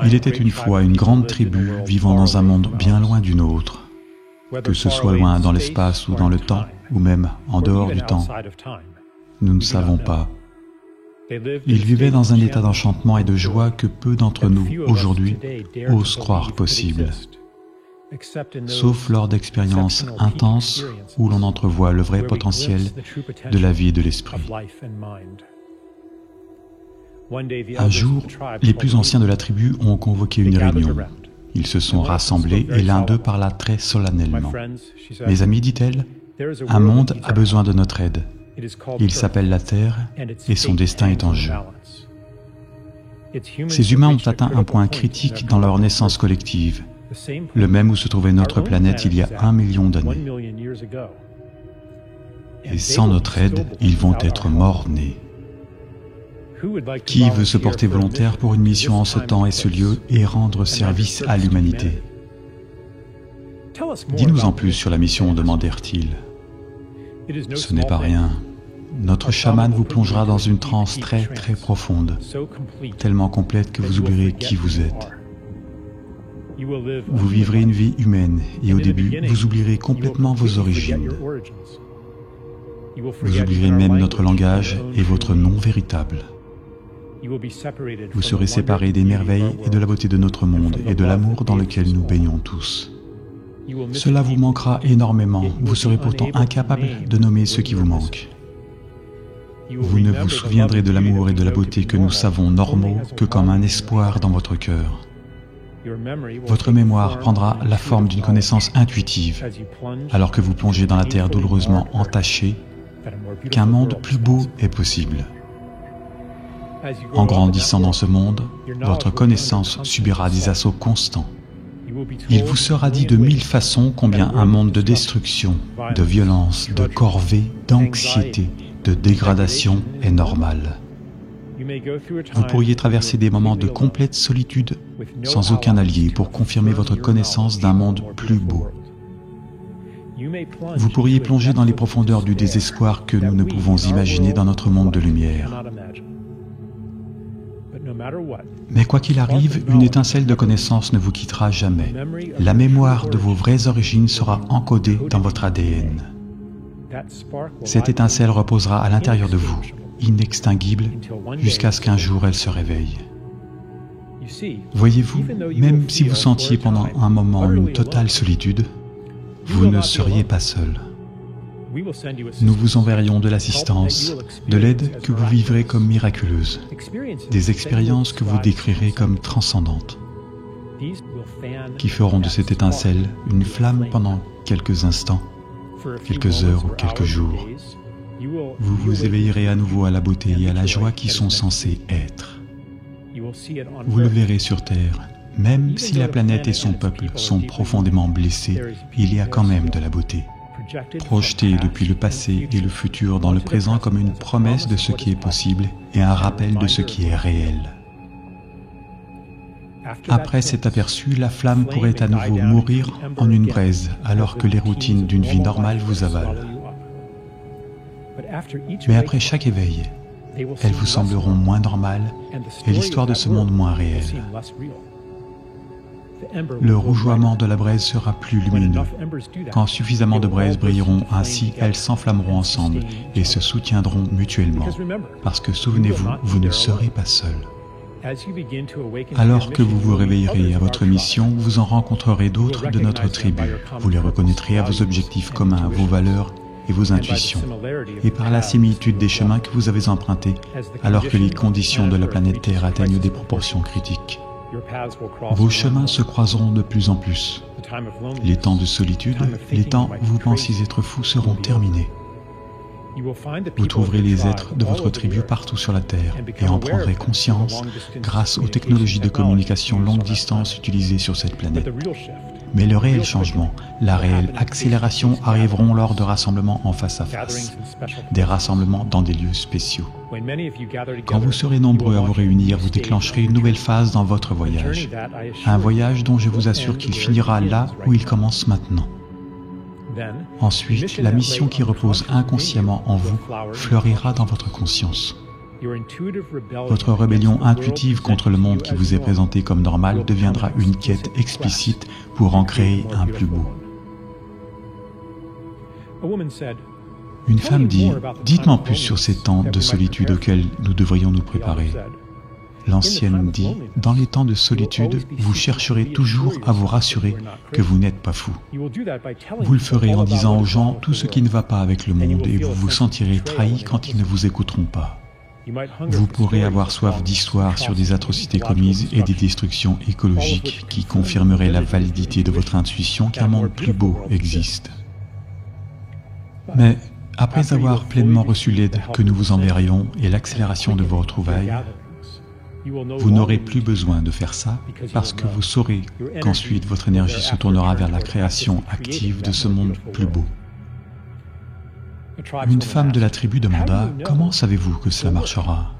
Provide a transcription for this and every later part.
Il était une fois une grande tribu vivant dans un monde bien loin du nôtre, que ce soit loin dans l'espace ou dans le temps, ou même en dehors du temps. Nous ne savons pas. Ils vivaient dans un état d'enchantement et de joie que peu d'entre nous, aujourd'hui, osent croire possible, sauf lors d'expériences intenses où l'on entrevoit le vrai potentiel de la vie et de l'esprit. Un jour, les plus anciens de la tribu ont convoqué une réunion. Ils se sont rassemblés et l'un d'eux parla très solennellement. « Mes amis, dit-elle, un monde a besoin de notre aide. Il s'appelle la Terre et son destin est en jeu. Ces humains ont atteint un point critique dans leur naissance collective, le même où se trouvait notre planète il y a 1 million d'années. Et sans notre aide, ils vont être morts-nés. Qui veut se porter volontaire pour une mission en ce temps et ce lieu et rendre service à l'humanité? Dis-nous en plus sur la mission, demandèrent-ils. Ce n'est pas rien. Notre chaman vous plongera dans une transe très profonde, tellement complète que vous oublierez qui vous êtes. Vous vivrez une vie humaine et au début, vous oublierez complètement vos origines. Vous oublierez même notre langage et votre nom véritable. Vous serez séparés des merveilles et de la beauté de notre monde et de l'amour dans lequel nous baignons tous. Cela vous manquera énormément, vous serez pourtant incapable de nommer ce qui vous manque. Vous ne vous souviendrez de l'amour et de la beauté que nous savons normaux que comme un espoir dans votre cœur. Votre mémoire prendra la forme d'une connaissance intuitive, alors que vous plongez dans la terre douloureusement entachée, qu'un monde plus beau est possible. En grandissant dans ce monde, votre connaissance subira des assauts constants. Il vous sera dit de 1000 façons combien un monde de destruction, de violence, de corvée, d'anxiété, de dégradation est normal. Vous pourriez traverser des moments de complète solitude sans aucun allié pour confirmer votre connaissance d'un monde plus beau. Vous pourriez plonger dans les profondeurs du désespoir que nous ne pouvons imaginer dans notre monde de lumière. Mais quoi qu'il arrive, une étincelle de connaissance ne vous quittera jamais. La mémoire de vos vraies origines sera encodée dans votre ADN. Cette étincelle reposera à l'intérieur de vous, inextinguible, jusqu'à ce qu'un jour elle se réveille. Voyez-vous, même si vous sentiez pendant un moment une totale solitude, vous ne seriez pas seul. Nous vous enverrions de l'assistance, de l'aide que vous vivrez comme miraculeuse, des expériences que vous décrirez comme transcendantes, qui feront de cette étincelle une flamme pendant quelques instants, quelques heures ou quelques jours. Vous vous éveillerez à nouveau à la beauté et à la joie qui sont censées être. Vous le verrez sur Terre, même si la planète et son peuple sont profondément blessés, il y a quand même de la beauté. Projeté depuis le passé et le futur dans le présent comme une promesse de ce qui est possible et un rappel de ce qui est réel. Après cet aperçu, la flamme pourrait à nouveau mourir en une braise alors que les routines d'une vie normale vous avalent. Mais après chaque éveil, elles vous sembleront moins normales et l'histoire de ce monde moins réelle. Le rougeoiement de la braise sera plus lumineux. Quand suffisamment de braises brilleront, ainsi elles s'enflammeront ensemble et se soutiendront mutuellement. Parce que souvenez-vous, vous ne serez pas seul. Alors que vous vous réveillerez à votre mission, vous en rencontrerez d'autres de notre tribu. Vous les reconnaîtrez à vos objectifs communs, vos valeurs et vos intuitions, et par la similitude des chemins que vous avez empruntés, alors que les conditions de la planète Terre atteignent des proportions critiques. Vos chemins se croiseront de plus en plus. Les temps de solitude, les temps où vous pensiez être fous seront terminés. Vous trouverez les êtres de votre tribu partout sur la Terre et en prendrez conscience grâce aux technologies de communication longue distance utilisées sur cette planète. Mais le réel changement, la réelle accélération arriveront lors de rassemblements en face à face, des rassemblements dans des lieux spéciaux. Quand vous serez nombreux à vous réunir, vous déclencherez une nouvelle phase dans votre voyage. Un voyage dont je vous assure qu'il finira là où il commence maintenant. Ensuite, la mission qui repose inconsciemment en vous fleurira dans votre conscience. Votre rébellion intuitive contre le monde qui vous est présenté comme normal deviendra une quête explicite pour en créer un plus beau. Une femme dit, « Dites-moi plus sur ces temps de solitude auxquels nous devrions nous préparer. » L'ancienne dit, « Dans les temps de solitude, vous chercherez toujours à vous rassurer que vous n'êtes pas fou. Vous le ferez en disant aux gens tout ce qui ne va pas avec le monde et vous vous sentirez trahi quand ils ne vous écouteront pas. Vous pourrez avoir soif d'histoires sur des atrocités commises et des destructions écologiques qui confirmeraient la validité de votre intuition qu'un monde plus beau existe. Mais après avoir pleinement reçu l'aide que nous vous enverrions et l'accélération de vos retrouvailles, vous n'aurez plus besoin de faire ça parce que vous saurez qu'ensuite votre énergie se tournera vers la création active de ce monde plus beau. » Une femme de la tribu demanda, « Comment savez-vous que cela marchera?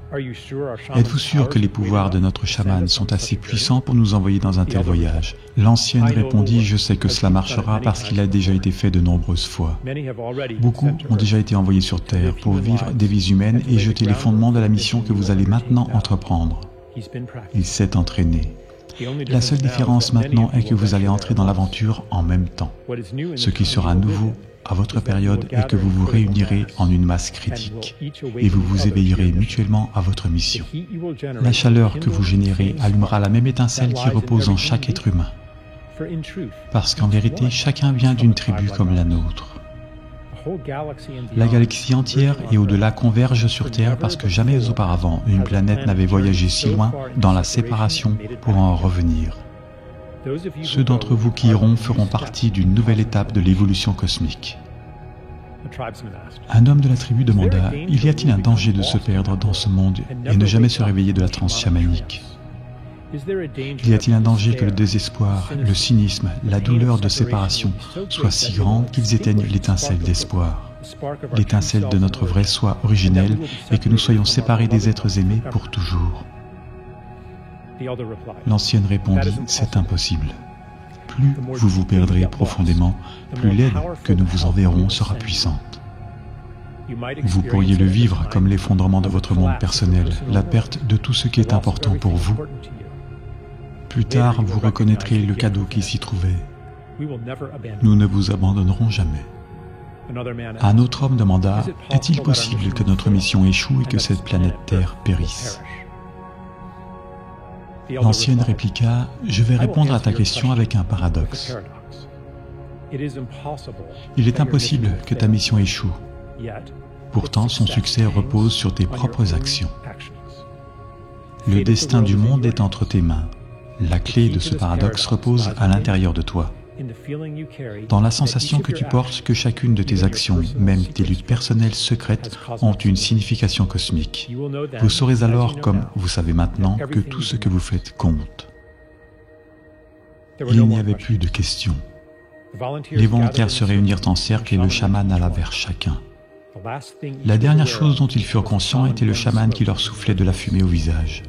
Êtes-vous sûr que les pouvoirs de notre chaman sont assez puissants pour nous envoyer dans un tel voyage? » L'ancienne répondit, « Je sais que cela marchera parce qu'il a déjà été fait de nombreuses fois. Beaucoup ont déjà été envoyés sur Terre pour vivre des vies humaines et jeter les fondements de la mission que vous allez maintenant entreprendre. Il s'est entraîné. La seule différence maintenant est que vous allez entrer dans l'aventure en même temps. Ce qui sera nouveau à votre période est que vous vous réunirez en une masse critique et vous vous éveillerez mutuellement à votre mission. La chaleur que vous générez allumera la même étincelle qui repose en chaque être humain. Parce qu'en vérité, chacun vient d'une tribu comme la nôtre. La galaxie entière et au-delà converge sur Terre parce que jamais auparavant une planète n'avait voyagé si loin dans la séparation pour en revenir. Ceux d'entre vous qui iront feront partie d'une nouvelle étape de l'évolution cosmique. Un homme de la tribu demanda, « Y a-t-il un danger de se perdre dans ce monde et ne jamais se réveiller de la transe chamanique? Y a-t-il un danger que le désespoir, le cynisme, la douleur de séparation soient si grands qu'ils éteignent l'étincelle d'espoir, l'étincelle de notre vrai soi originel et que nous soyons séparés des êtres aimés pour toujours ?» L'ancienne répondit, « C'est impossible. Plus vous vous perdrez profondément, plus l'aide que nous vous enverrons sera puissante. Vous pourriez le vivre comme l'effondrement de votre monde personnel, la perte de tout ce qui est important pour vous. Plus tard, vous reconnaîtrez le cadeau qui s'y trouvait. Nous ne vous abandonnerons jamais. » Un autre homme demanda, « Est-il possible que notre mission échoue et que cette planète Terre périsse ?» L'ancienne répliqua, « Je vais répondre à ta question avec un paradoxe. Il est impossible que ta mission échoue. Pourtant, son succès repose sur tes propres actions. Le destin du monde est entre tes mains. La clé de ce paradoxe repose à l'intérieur de toi. Dans la sensation que tu portes que chacune de tes actions, même tes luttes personnelles secrètes, ont une signification cosmique. Vous saurez alors, comme vous savez maintenant, que tout ce que vous faites compte. » Il n'y avait plus de questions. Les volontaires se réunirent en cercle et le chaman alla vers chacun. La dernière chose dont ils furent conscients était le chaman qui leur soufflait de la fumée au visage.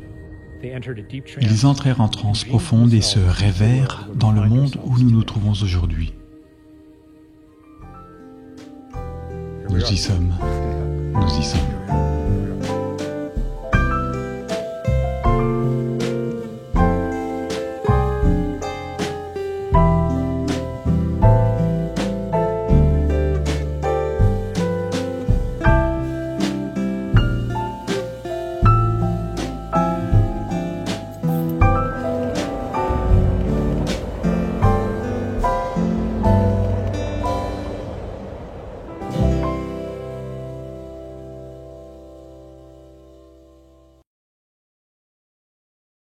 Ils entrèrent en transe profonde et se révèrent dans le monde où nous nous trouvons aujourd'hui. Nous y sommes. Nous y sommes.